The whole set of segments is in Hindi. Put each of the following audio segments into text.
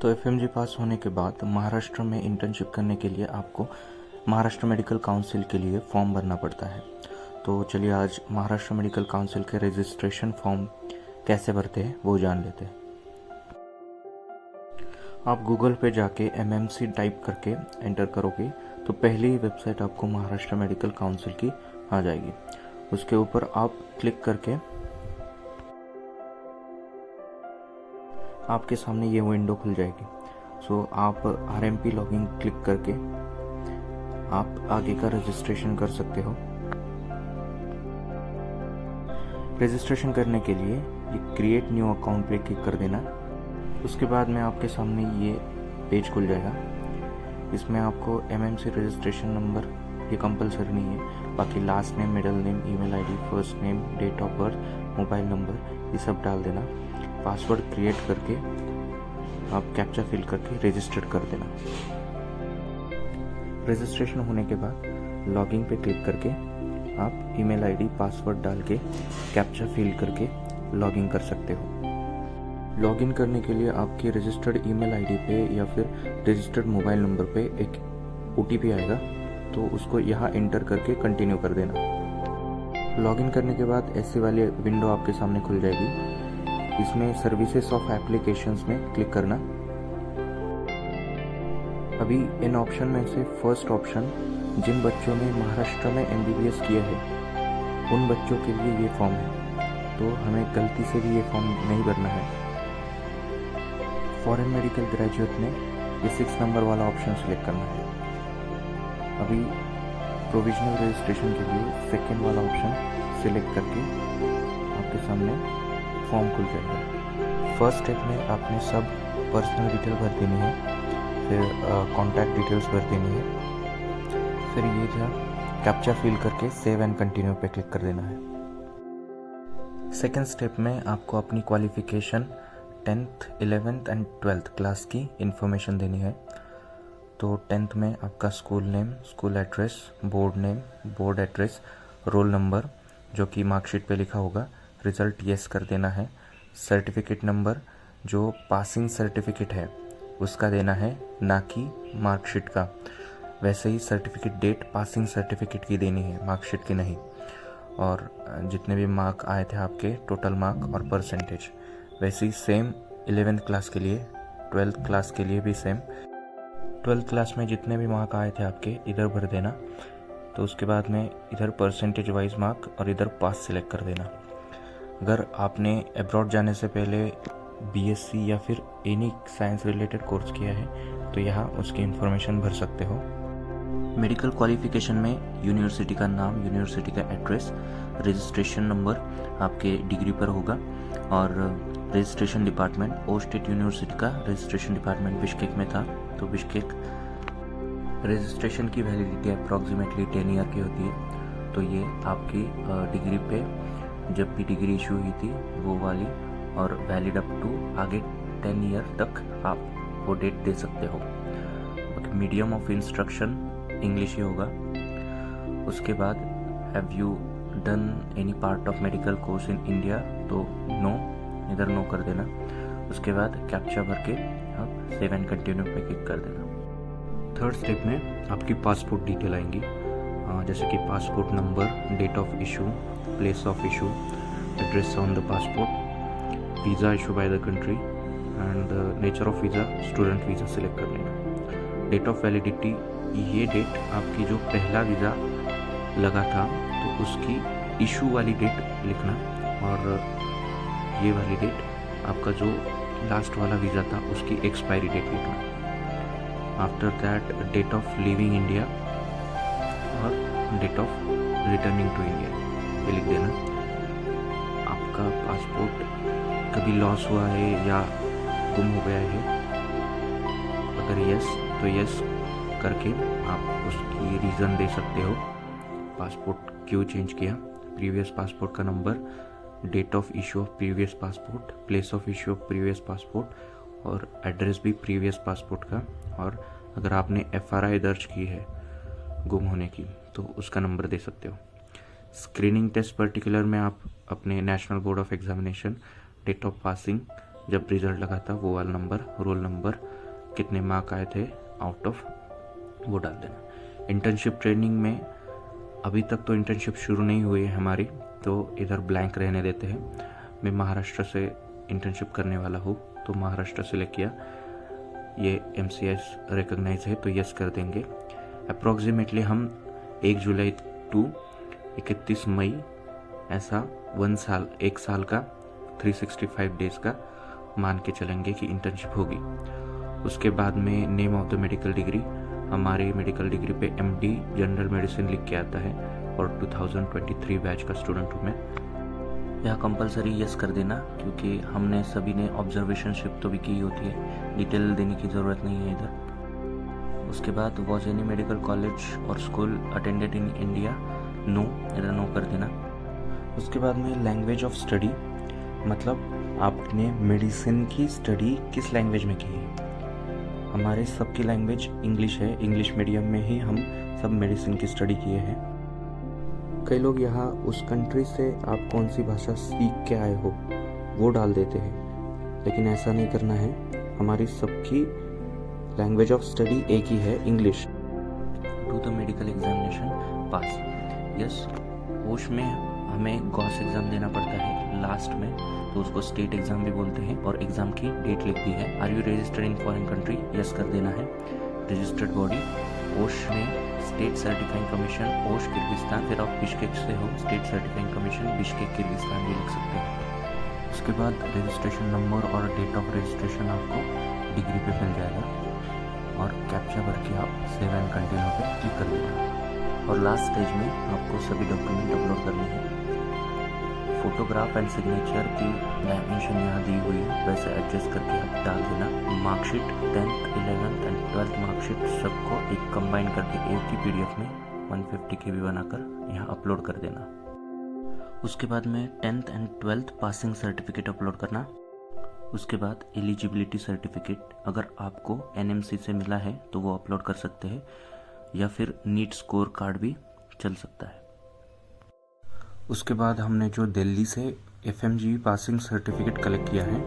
तो एफएमजी पास होने के बाद महाराष्ट्र में इंटर्नशिप करने के लिए आपको महाराष्ट्र मेडिकल काउंसिल के लिए फॉर्म भरना पड़ता है। तो चलिए आज महाराष्ट्र मेडिकल काउंसिल के रजिस्ट्रेशन फॉर्म कैसे भरते हैं वो जान लेते हैं। आप गूगल पे जाके एमएमसी टाइप करके एंटर करोगे तो पहली वेबसाइट आपको महाराष्ट्र मेडिकल काउंसिल की आ जाएगी। उसके ऊपर आप क्लिक करके आपके सामने ये विंडो खुल जाएगी। सो आप आरएमपी लॉगिन क्लिक करके आप आगे का रजिस्ट्रेशन कर सकते हो। रजिस्ट्रेशन करने के लिए ये क्रिएट न्यू अकाउंट पे क्लिक कर देना। उसके बाद में आपके सामने ये पेज खुल जाएगा। इसमें आपको एमएमसी रजिस्ट्रेशन नंबर ये कंपलसरी नहीं है, बाकी last name, middle name, email ID, first name, date of birth, mobile number ये सब डाल देना। पासवर्ड क्रिएट करके आप कैप्चा फिल करके रजिस्टर कर देना। रजिस्ट्रेशन होने के बाद लॉगिन पे क्लिक करके आप ईमेल आईडी, पासवर्ड डाल के कैप्चा फिल करके लॉगिन कर सकते हो। लॉगिन करने के लिए आपके रजिस्टर्ड ईमेल आईडी पे या फिर रजिस्टर्ड मोबाइल नंबर पे एक ओटीपी आएगा, तो उसको यहाँ एंटर करके कंटिन्यू कर देना। लॉगिन करने के बाद ऐसी वाली विंडो आपके सामने खुल जाएगी। इसमें सर्विसेज ऑफ एप्लीकेशंस में क्लिक करना। अभी इन ऑप्शन में से फर्स्ट ऑप्शन जिन बच्चों ने महाराष्ट्र में एमबीबीएस किया है उन बच्चों के लिए ये फॉर्म है, तो हमें गलती से भी ये फॉर्म नहीं भरना है। फॉरेन मेडिकल ग्रेजुएट ने ये 6 नंबर वाला ऑप्शन सिलेक्ट करना है। अभी प्रोविजनल रजिस्ट्रेशन के लिए सेकेंड वाला ऑप्शन सिलेक्ट करके आपके सामने फॉर्म खुल जाएगा। फर्स्ट स्टेप में आपने सब पर्सनल डिटेल भर देनी है, फिर कॉन्टैक्ट डिटेल्स भर देनी है, फिर ये जो कैप्चा फिल करके सेव एंड कंटिन्यू पे क्लिक कर देना है। सेकेंड स्टेप में आपको अपनी qualification 10th, 11th and 12th class की इंफॉर्मेशन देनी है। तो 10th में आपका school name, school address, board name, board address, roll number जो कि मार्कशीट पे लिखा होगा, रिज़ल्ट यस कर देना है। सर्टिफिकेट नंबर जो पासिंग सर्टिफिकेट है उसका देना है, ना कि मार्कशीट का। वैसे ही सर्टिफिकेट डेट पासिंग सर्टिफिकेट की देनी है, मार्कशीट की नहीं। और जितने भी मार्क आए थे आपके, टोटल मार्क और परसेंटेज, वैसे ही सेम 11th क्लास के लिए, 12th क्लास के लिए भी सेम। 12th क्लास में जितने भी मार्क आए थे आपके इधर भर देना। तो उसके बाद में इधर परसेंटेज वाइज मार्क और इधर पास सिलेक्ट कर देना। अगर आपने अब्रॉड जाने से पहले बीएससी या फिर एनी साइंस रिलेटेड कोर्स किया है तो यहाँ उसकी इन्फॉर्मेशन भर सकते हो। मेडिकल क्वालिफिकेशन में यूनिवर्सिटी का नाम, यूनिवर्सिटी का एड्रेस, रजिस्ट्रेशन नंबर आपके डिग्री पर होगा और रजिस्ट्रेशन डिपार्टमेंट, ओ स्टेट यूनिवर्सिटी का रजिस्ट्रेशन डिपार्टमेंट बिश्केक में था, तो बिश्केक। रजिस्ट्रेशन की वैलिडिटी अप्रॉक्सीमेटली 10 ईयर की होती है। तो ये आपकी डिग्री पे जब भी डिग्री इशू हुई थी वो वाली, और वैलिड अप टू आगे 10 ईयर तक आप वो डेट दे सकते हो। मीडियम ऑफ इंस्ट्रक्शन इंग्लिश ही होगा। उसके बाद have you done any part of medical course in India, तो नो, इधर नो कर देना। उसके बाद कैप्चा भर के आप सेव एंड कंटिन्यू पे क्लिक कर देना। थर्ड स्टेप में आपकी पासपोर्ट डिटेल आएंगी, जैसे कि passport number, date of issue, place of issue, address on the passport, visa issue by the country and nature of visa, student visa select कर लेना। डेट ऑफ वैलिडिटी, ये डेट आपकी जो पहला वीज़ा लगा था तो उसकी इशू वाली डेट लिखना, और ये वाली डेट आपका जो लास्ट वाला वीज़ा था उसकी एक्सपायरी डेट लिखना। After that date of leaving India और date of returning to India ये लिख देना। आपका पासपोर्ट कभी लॉस हुआ है या गुम हो गया है, अगर यस तो यस करके आप उसकी रीज़न दे सकते हो, पासपोर्ट क्यों चेंज किया, प्रीवियस पासपोर्ट का number, date of issue of previous passport, place of issue of previous passport और एड्रेस भी प्रीवियस पासपोर्ट का। और अगर आपने एफआरआई दर्ज की है गुम होने की तो उसका नंबर दे सकते हो। स्क्रीनिंग टेस्ट पर्टिकुलर में आप अपने national board of examination, date of passing, जब रिजल्ट लगा था वो वाला नंबर, रोल नंबर कितने मार्क आए थे आउट ऑफ वो डाल देना। इंटर्नशिप ट्रेनिंग में अभी तक तो इंटर्नशिप शुरू नहीं हुई है हमारी, तो इधर ब्लैंक रहने देते हैं। मैं महाराष्ट्र से इंटर्नशिप करने वाला हूँ, तो महाराष्ट्र सेलेक्ट किया। ये MCS रिकॉग्नाइज है तो यस कर देंगे। अप्रॉक्सीमेटली हम 1 जुलाई टू 31 मई ऐसा 1 साल का 365 डेज का मान के चलेंगे कि इंटर्नशिप होगी। उसके बाद में name of the medical degree, हमारे मेडिकल डिग्री पे MD जनरल मेडिसिन लिख के आता है और 2023 बैच का स्टूडेंट हूँ मैं। यह कंपलसरी यस कर देना, क्योंकि हमने सभी ने ऑब्जर्वेशन शिप तो भी की होती है, डिटेल देने की ज़रूरत नहीं है इधर। उसके बाद वॉज एनी मेडिकल कॉलेज और school attended in India, no, इधर नो कर देना। उसके बाद में लैंग्वेज ऑफ स्टडी, मतलब आपने मेडिसिन की स्टडी किस लैंग्वेज में की है। हमारे सबकी लैंग्वेज इंग्लिश है, इंग्लिश मीडियम में ही हम सब मेडिसिन की स्टडी किए हैं। कई लोग यहाँ उस कंट्री से आप कौन सी भाषा सीख के आए हो वो डाल देते हैं, लेकिन ऐसा नहीं करना है। हमारी सबकी लैंग्वेज ऑफ स्टडी एक ही है, English. Do the medical examination pass, yes. ओश में हमें गॉस एग्ज़ाम देना पड़ता है लास्ट में, तो उसको स्टेट एग्ज़ाम भी बोलते हैं, और एग्ज़ाम की डेट लिख दी है। Are you registered in foreign country, yes कर देना है। रजिस्टर्ड बॉडी ओश में state certifying commission Osh Kyrgyzstan, फिर आप बिश्केक से हो, state certifying commission Bishkek Kyrgyzstan भी लिख सकते हैं। उसके बाद रजिस्ट्रेशन नंबर और डेट ऑफ रजिस्ट्रेशन आपको डिग्री पे मिल जाएगा, और कैप्चा भर के आप सेव एंड कंटिन्यू पे क्लिक कर देना। और लास्ट स्टेज में आपको सभी डॉक्यूमेंट अपलोड करने हैं। फोटोग्राफ एंड सिग्नेचर की डायमेंशन यहाँ दी हुई है, वैसे एडजस्ट करके आप डाल देना। Marksheet 10th, 11th and 12th marksheet सबको एक कंबाइन करके एक ही PDF में 150 KB बनाकर यहाँ अपलोड कर देना। उसके बाद में 10th and 12th passing certificate upload करना। उसके बाद एलिजिबिलिटी सर्टिफिकेट, अगर आपको NMC से मिला है तो वो अपलोड कर सकते हैं, या फिर नीट स्कोर कार्ड भी चल सकता है। उसके बाद हमने जो दिल्ली से FMG पासिंग सर्टिफिकेट कलेक्ट किया है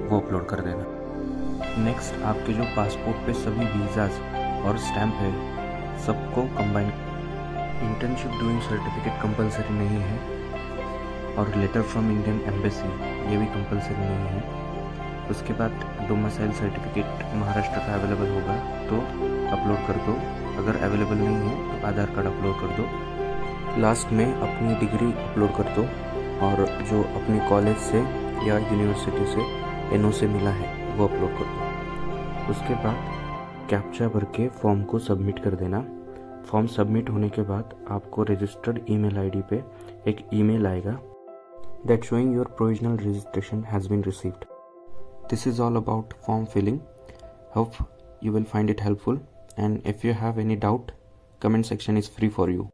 वो अपलोड कर देना। नेक्स्ट आपके जो पासपोर्ट पे सभी वीज़ाज और स्टैम्प है सबको combine. Internship doing certificate compulsory नहीं है, और लेटर फ्रॉम इंडियन एम्बेसी ये भी कंपलसरी नहीं है। उसके बाद डोमिसाइल सर्टिफिकेट महाराष्ट्र का अवेलेबल होगा तो अपलोड कर दो, अगर अवेलेबल नहीं है तो आधार कार्ड अपलोड कर दो। लास्ट में अपनी डिग्री अपलोड कर दो, और जो अपने कॉलेज से या यूनिवर्सिटी से NO से मिला है वो अपलोड कर दो। उसके बाद कैप्चा भर के फॉर्म को सबमिट कर देना। फॉर्म सबमिट होने के बाद आपको रजिस्टर्ड ईमेल ID पे एक ईमेल आएगा that showing your provisional registration has been received. This is all about form filling. Hope you will find it helpful, and if you have any doubt, comment section is free for you.